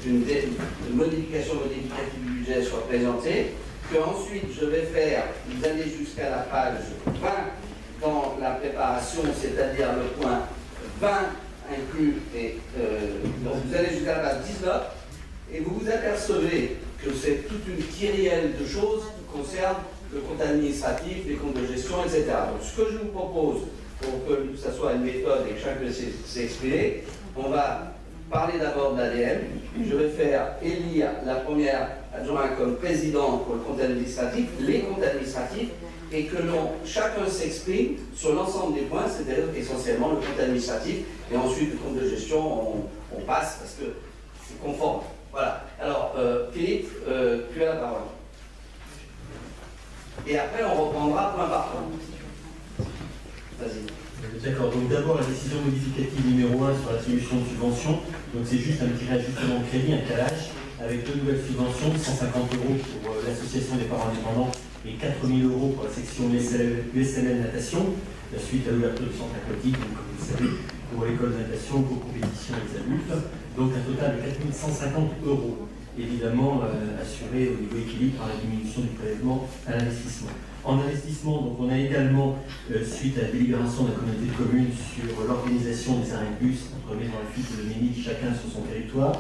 une modification modificative du budget soit présentée, qu'ensuite je vais faire, vous allez jusqu'à la page 20 dans la préparation, c'est-à-dire le point 20 inclus, et donc vous allez jusqu'à la page 19, et vous vous apercevez que c'est toute une kyrielle de choses qui concernent le compte administratif, les comptes de gestion, etc. Donc ce que je vous propose, pour que ça soit une méthode et que chacun s'exprimer, on va parler d'abord de l'ADN. Je vais faire élire la première adjointe comme président pour le compte administratif, les comptes administratifs, et que chacun s'exprime sur l'ensemble des points, c'est-à-dire essentiellement le compte administratif, et ensuite le compte de gestion, on passe parce que c'est conforme. Voilà. Alors, Philippe, tu as la parole. Et après, on reprendra point par point. Vas-y. D'accord, donc d'abord la décision modificative numéro 1 sur la solution de subvention. Donc c'est juste un petit réajustement de crédit, un calage, avec 2 nouvelles subventions, 150 € pour l'association des parents indépendants et 4 000 € pour la section USML natation, suite à l'ouverture du centre aquatique, donc, comme vous le savez, pour l'école de natation, pour compétition des adultes. Donc un total de 4 150 €, évidemment assuré au niveau équilibre par la diminution du prélèvement à l'investissement. En investissement, donc on a également, suite à la délibération de la communauté de communes sur l'organisation des arrêts de bus entre Maison Lafitte et le Ménil, chacun sur son territoire,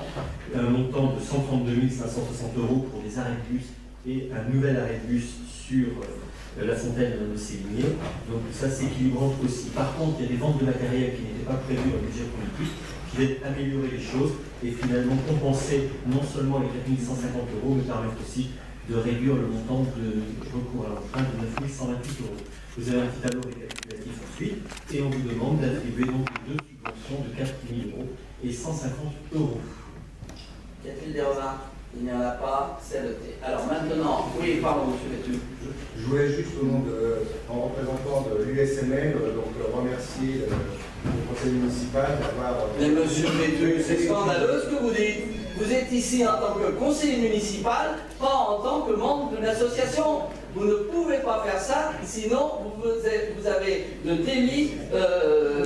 un montant de 132 560 € pour des arrêts de bus et un nouvel arrêt de bus sur la fontaine de Sévigné. Donc ça c'est équilibrant aussi. Par contre, il y a des ventes de matériel qui n'étaient pas prévues dans le budget politique, qui viennent améliorer les choses et finalement compenser non seulement les 4 150 €, mais permettre aussi de réduire le montant de recours à l'emprunt de 9 128 €. Vous avez un petit tableau récapitulatif ensuite, et on vous demande d'attribuer donc les 2 subventions de 4 000 € et 150 €. Y a-t-il des remarques? Il n'y en a pas, c'est noté. Alors maintenant, oui, pardon, monsieur Bétu. Je voulais juste, au nom en représentant de l'USML, donc remercier le conseil municipal d'avoir... Mais monsieur Bétu, c'est scandaleux ce que vous dites. Vous êtes ici en tant que conseiller municipal, pas en tant que membre d'une association. Vous ne pouvez pas faire ça, sinon vous avez le délit de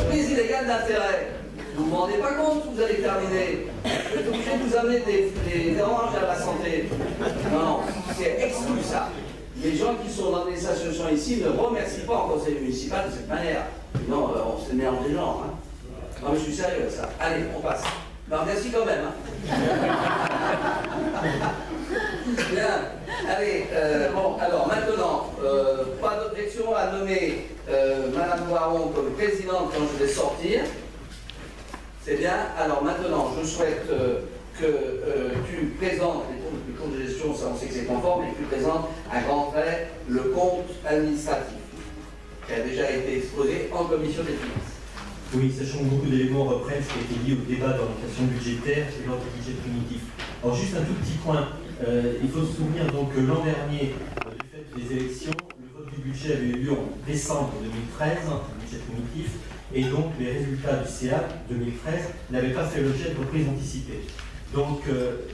prise illégale d'intérêt. Vous ne vous rendez pas compte, vous allez terminer. Vous êtes obligé de vous amener des oranges à la santé. Non, c'est exclu ça. Les gens qui sont dans des associations ici ne remercient pas un conseil municipal de cette manière. Non, on se mélange des genres. Hein. Non mais je suis sérieux avec ça. Allez, on passe. Non, merci quand même. Hein. Bien. Allez, bon, alors maintenant, pas d'objection à nommer Madame Boiron comme présidente quand je vais sortir. C'est bien. Alors maintenant, je souhaite que tu présentes les comptes de gestion, ça on sait que c'est conforme, et que tu présentes à grands traits le compte administratif qui a déjà été exposé en commission des finances. Oui, sachant que beaucoup d'éléments reprennent ce qui a été dit au débat d'orientation budgétaire et lors du budget primitif. Alors juste un tout petit point, il faut se souvenir donc que l'an dernier, du fait des élections, le vote du budget avait eu lieu en décembre 2013, le budget primitif, et donc les résultats du CA 2013 n'avaient pas fait l'objet de reprise anticipée. Donc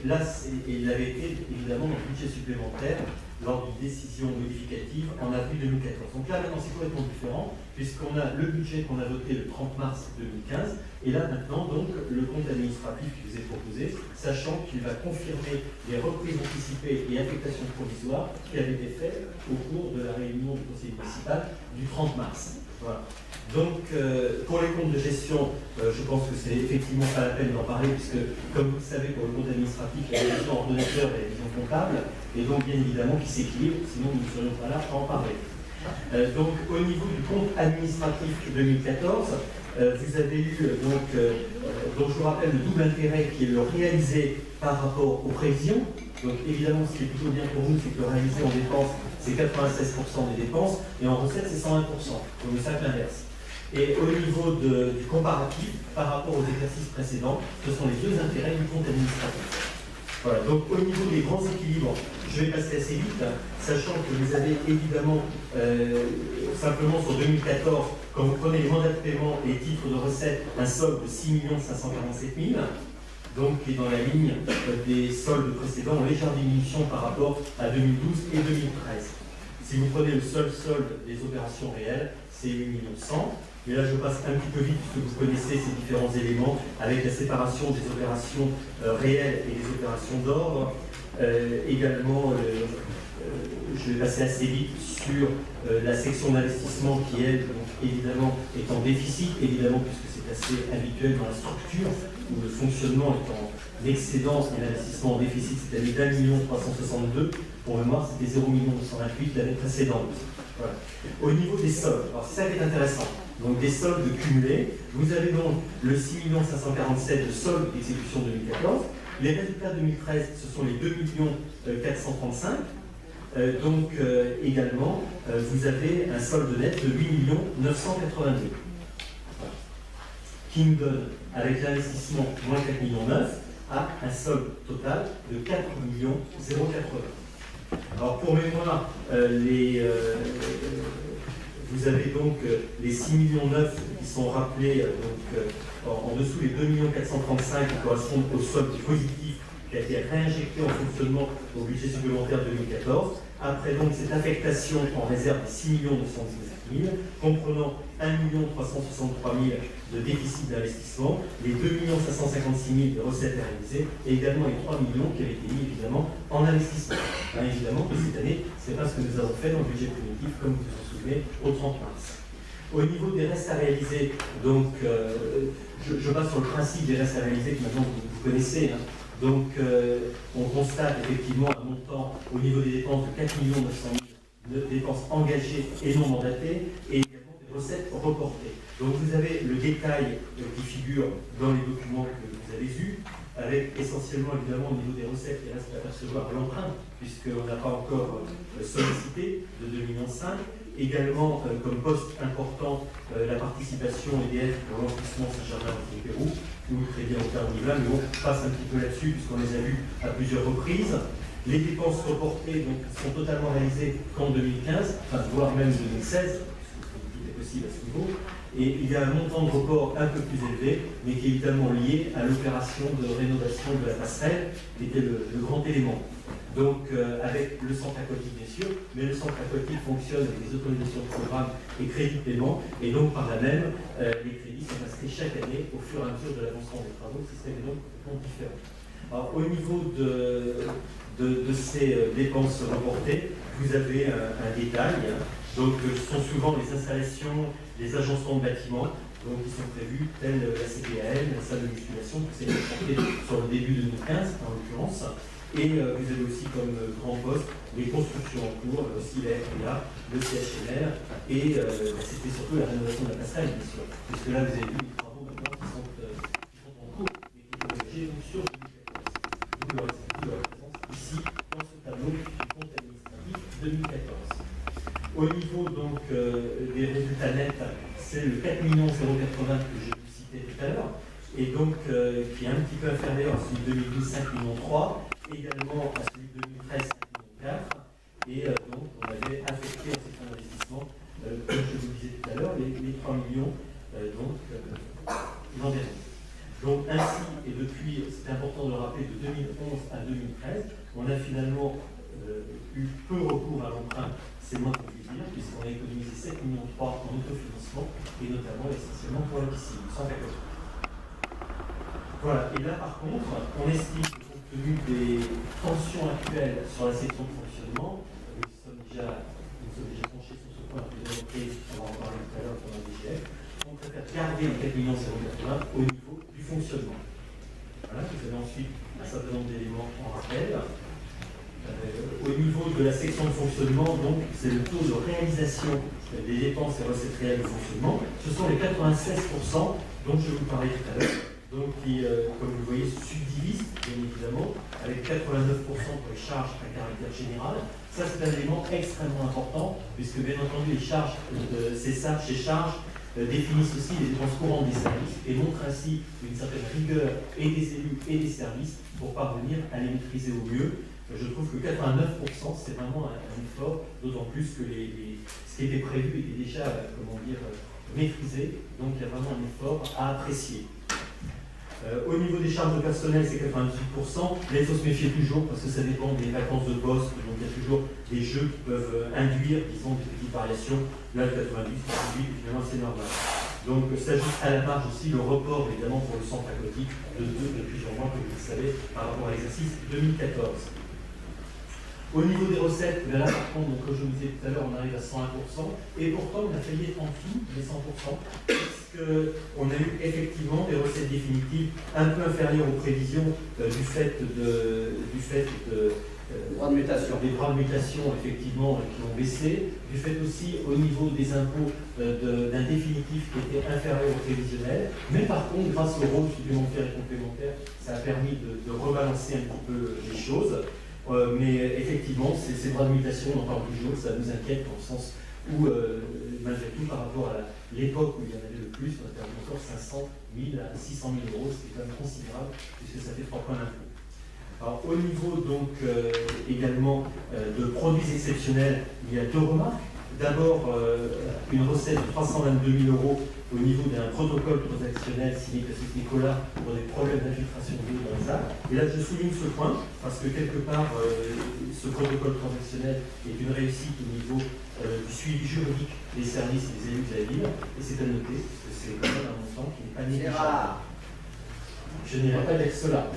là, il avait été évidemment un budget supplémentaire lors d'une décision modificative en avril 2014. Donc là, maintenant, c'est complètement différent, puisqu'on a le budget qu'on a voté le 30 mars 2015, et là, maintenant, donc, le compte administratif qui vous est proposé, sachant qu'il va confirmer les reprises anticipées et affectations provisoires qui avaient été faites au cours de la réunion du conseil municipal du 30 mars. Voilà. Donc, pour les comptes de gestion, je pense que c'est effectivement pas la peine d'en parler, puisque, comme vous le savez, pour le compte administratif, il y a la vision ordonnateur et la vision comptable, et donc, bien évidemment, qui s'équilibrent, sinon nous ne serions pas là à en parler. Donc, au niveau du compte administratif 2014, vous avez eu, donc je vous rappelle, le double intérêt qui est le réalisé par rapport aux prévisions. Donc, évidemment, ce qui est plutôt bien pour nous, c'est que le réalisé en dépenses, c'est 96% des dépenses, et en recettes, c'est 101%. Donc, le cercle inverse. Et au niveau du comparatif, par rapport aux exercices précédents, ce sont les deux intérêts du compte administratif. Voilà, donc au niveau des grands équilibres, je vais passer assez vite, sachant que vous avez évidemment, simplement sur 2014, quand vous prenez les mandats de paiement et les titres de recettes, un solde de 6 547 000, donc qui est dans la ligne des soldes précédents, en légère diminution par rapport à 2012 et 2013. Si vous prenez le seul solde des opérations réelles, c'est 8 100 000. Mais là, je passe un petit peu vite puisque vous connaissez ces différents éléments avec la séparation des opérations réelles et des opérations d'ordre. Également, je vais passer assez vite sur la section d'investissement qui, elle, donc, évidemment, est en déficit, évidemment, puisque c'est assez habituel dans la structure où le fonctionnement est en excédence et l'investissement en déficit cette année d'1 362 000. Pour mémoire, c'était 0 228 000 l'année précédente. Voilà. Au niveau des soldes, alors c'est ça qui est intéressant. Donc des soldes cumulés, vous avez donc le 6 547 de soldes d'exécution 2014. Les résultats 2013, ce sont les 2 435 000. Donc également, vous avez un solde net de 8 982 000. Voilà. Qui nous donne, avec l'investissement moins 4 900 000, à un solde total de 4 080 000. Alors pour mémoire, vous avez donc les 6 900 000 qui sont rappelés en dessous les 2 435 000 qui correspondent au solde positif qui a été réinjecté en fonctionnement au budget supplémentaire 2014. Après donc cette affectation en réserve de 6 919 000, comprenant 1 363 000 de déficit d'investissement, les 2 556 000 de recettes réalisées et également les 3 millions qui avaient été mis évidemment en investissement. Bien évidemment que cette année, ce n'est pas ce que nous avons fait dans le budget primitif, comme vous vous souvenez, au 30 mars. Au niveau des restes à réaliser, donc je passe sur le principe des restes à réaliser que maintenant vous connaissez. Hein. Donc on constate effectivement un montant au niveau des dépenses de 4 900 000 de dépenses engagées et non mandatées et également des recettes reportées. Donc vous avez le détail qui figure dans les documents que vous avez eus, avec essentiellement évidemment au niveau des recettes qui restent à percevoir l'emprunt, puisqu'on n'a pas encore sollicité de 2,5 millions. Également, comme poste important, la participation EDF pour l'enfouissement Saint-Germain-en-Pérou, ou le crédit en termes mais on passe un petit peu là-dessus, puisqu'on les a vus à plusieurs reprises. Les dépenses reportées donc, sont totalement réalisées qu'en 2015, enfin, voire même 2016, tout est possible à ce niveau. Et il y a un montant de report un peu plus élevé, mais qui est évidemment lié à l'opération de rénovation de la passerelle, qui était le grand élément. Donc, avec le centre aquatique, bien sûr, mais le centre aquatique fonctionne avec des autorisations de programme et crédits de paiement, et donc par là même, les crédits sont inscrits chaque année au fur et à mesure de l'avancement des travaux. Le système est donc complètement différent. Alors, au niveau de ces dépenses reportées, vous avez un détail. Donc, ce sont souvent les installations, les agencements de bâtiments, donc qui sont prévus, tels la CPAL, la salle de musculation, qui s'est reporté sur le début 2015, en l'occurrence. Et vous avez aussi comme grand poste les constructions en cours, aussi la FPA, le CHMR, et c'était surtout la rénovation de la passerelle, bien sûr, puisque là vous avez vu les travaux maintenant qui sont en cours et qui sont engagés sur 2014. D'où leur présence ici dans ce tableau du compte administratif 2014. Au niveau donc des résultats nets, c'est le 4 080 000 que je vous citais tout à l'heure, et donc qui est un petit peu inférieur à celui de 2012, 5 300 000, également à celui de 2013, 5 400 000, et donc on avait affecté en secteur d'investissement, comme je vous le disais tout à l'heure, les 3 millions l'an dernier. Donc ainsi, et depuis, c'est important de le rappeler, de 2011 à 2013, on a finalement eu peu recours à l'emprunt, c'est moins qu'on puisse dire, puisqu'on a économisé 7,3 millions en autofinancement, et notamment essentiellement pour la piscine, sans récolte. Voilà, et là par contre, on estime que compte tenu des tensions actuelles sur la section de fonctionnement, nous sommes déjà penchés sur ce point à plusieurs reprises, on va en parler tout à l'heure pendant le DGF, on préfère garder les 4 millions 080 au niveau du fonctionnement. Voilà, vous avez ensuite un certain nombre d'éléments en rappel. Au niveau de la section de fonctionnement, donc, c'est le taux de réalisation des dépenses et recettes réelles de fonctionnement. Ce sont les 96% dont je vous parlais tout à l'heure, donc qui, comme vous le voyez, subdivisent, bien évidemment, avec 89% pour les charges à caractère général. Ça, c'est un élément extrêmement important, puisque, bien entendu, les charges, ces charges définissent aussi les dépenses courantes des services et montrent ainsi une certaine rigueur et des élus et des services pour parvenir à les maîtriser au mieux. Je trouve que 89%, c'est vraiment un effort, d'autant plus que ce qui était prévu était déjà, maîtrisé. Donc il y a vraiment un effort à apprécier. Au niveau des charges de personnel, c'est 98%. Là, il faut se méfier toujours parce que ça dépend des vacances de poste. Donc il y a toujours des jeux qui peuvent induire, disons, des petites variations. Là, le 98, finalement, c'est normal. Donc s'ajoute à la marge aussi le report évidemment pour le centre aquatique de plusieurs mois, comme vous le savez, par rapport à l'exercice 2014. Au niveau des recettes, là par contre, donc, comme je vous disais tout à l'heure, on arrive à 101%, et pourtant on a failli être en dessous des 100%, puisqu'on a eu effectivement des recettes définitives un peu inférieures aux prévisions du fait droits de mutation. des droits de mutation effectivement qui ont baissé, du fait aussi au niveau des impôts d'un définitif qui était inférieur au prévisionnel, mais par contre grâce au rôle supplémentaire et complémentaire, ça a permis de rebalancer un petit peu les choses. Mais effectivement, ces droits de mutation, on en parle toujours, ça nous inquiète dans le sens où, malgré tout, par rapport à l'époque où il y en avait le plus, on a perdu encore 500 000 à 600 000 euros, ce qui est quand même considérable, puisque ça fait 3 points d'impôt. Alors, au niveau donc également de produits exceptionnels, il y a 2 remarques. D'abord, une recette de 322 000 euros au niveau d'un protocole transactionnel signé par Nicolas pour des problèmes d'infiltration d'eau dans les arbres. Et là, je souligne ce point, parce que quelque part, ce protocole transactionnel est une réussite au niveau du suivi juridique des services et des élus de la ville, et c'est à noter, parce que c'est quand même un montant qui n'est pas négligeable. Je n'irai pas dire cela.